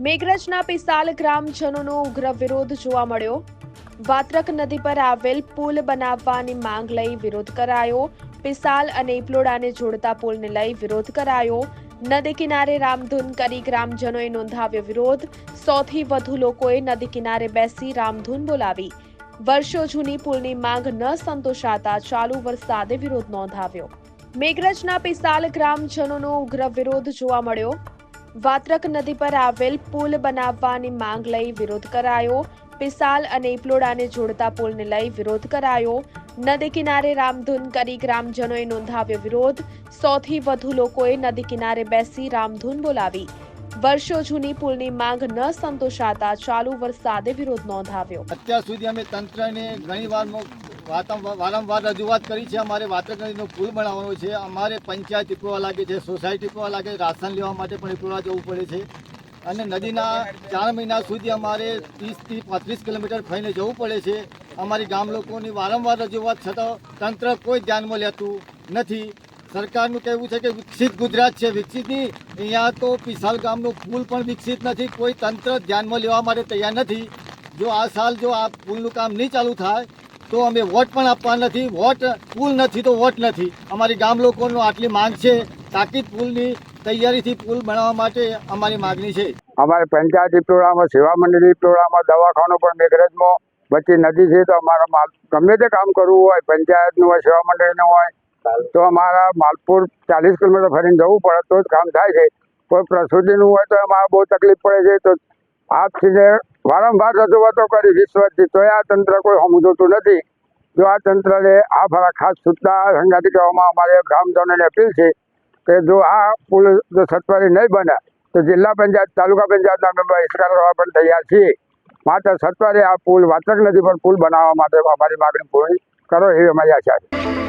મેઘરજના પિસાલ ગ્રામજનોનો ઉગ્ર વિરોધ જોવા મળ્યો. વાત્રક નદી પર આવેલ પુલ બનાવવાની માંગ લઈ વિરોધ કરાયો. પિસાલ અને ઇપલોડાને જોડતા પુલને લઈ વિરોધ કરાયો. નદી કિનારે રામધૂન કરી ગ્રામજનોએ નોંધાવ્યો વિરોધ. 100 થી વધુ લોકોએ નદી કિનારે બેસી રામધૂન બોલાવી. વર્ષો જૂની પુલની માંગ ન સંતોષાતા ચાલુ વરસાદે વિરોધ નોંધાવ્યો. મેઘરજના પિસાલ ગ્રામજનોનો ઉગ્ર વિરોધ જોવા મળ્યો. વાત્રક નદી પર આવેલ પુલ બનાવવાની માંગ લઈ વિરોધ કરાયો. પિસાલ અને ઇપલોડાને જોડતા પુલને લઈ વિરોધ કરાયો. નદી કિનારે રામધૂન કરી ગ્રામજનોએ નોંધાવ્યો વિરોધ. 100 થી વધુ લોકોએ નદી કિનારે બેસી રામધૂન બોલાવી. વર્ષો જૂની પુલની માંગ ન સંતોષાતા ચાલુ વરસાદે વિરોધ નોંધાવ્યો. અત્યાર સુધી અમે તંત્રને ઘણીવાર વારંવાર રજૂઆત કરી છે. અમારે વાત્રક નદીનો પુલ બનાવવાનો છે. અમારે પંચાયત ઇપોવા લાગે છે, સોસાયટી ઇપોવા લાગે છે, રાશન લેવા માટે પણ ઇપોવા જવું પડે છે. અને નદીના 4 મહિના સુધી અમારે 30 થી 35 કિલોમીટર ફરીને જવું પડે છે. અમારી ગામ લોકોની વારંવાર રજૂઆત છતાં તંત્ર કોઈ ધ્યાનમાં લેતું નથી. સરકારનું કહેવું છે કે વિકસિત ગુજરાત છે, વિકસિત નહીં. અહીંયા તો પિસાલ ગામનો પુલ પણ વિકસિત નથી. કોઈ તંત્ર ધ્યાનમાં લેવા માટે તૈયાર નથી. જો આ સાલ જો આ પુલનું કામ નહીં ચાલુ થાય તો અમે વોટ પણ આપવા નથી. પુલ નથી તો વોટ નથી. અમારી ગામ લોકોનો આટલી માંગ છે. તાકીદ પુલની તૈયારીથી પુલ બનાવવા માટે અમારી માગણી છે. અમારે પંચાયત ઇપલોડામાં, સેવા મંડળી ઇપલોડામાં, દવાખાનું પણ મેઘરજમાં વચ્ચે નદી છે. તો અમારા ગમે તે કામ કરવું હોય, પંચાયતનું હોય, સેવા મંડળીનું હોય, તો અમારા માલપુર 40 કિલોમીટર ફરીને જવું પડે તો જ કામ થાય છે. કોઈ પ્રસૂતિનું હોય તો અમારે બહુ તકલીફ પડે છે. તો આપસીને વારંવાર રજૂઆતો કરી 20 વર્ષથી, તો આ તંત્ર કોઈ સમજતું નથી. જો આ તંત્રને આ ફરા ખાસ સૂચના સંગાથી કહેવામાં અમારે ગ્રામજનોને અપીલ છે કે જો આ પુલ જો સત્વરે નહીં બને તો જિલ્લા પંચાયત, તાલુકા પંચાયતના અમે બહિષ્કાર કરવા પણ તૈયાર છીએ. માત્ર સત્વરે આ પુલ, વાત્રક નદી પર પુલ બનાવવા માટે અમારી માગણી પૂરી કરો એવી અમારી આશા છે.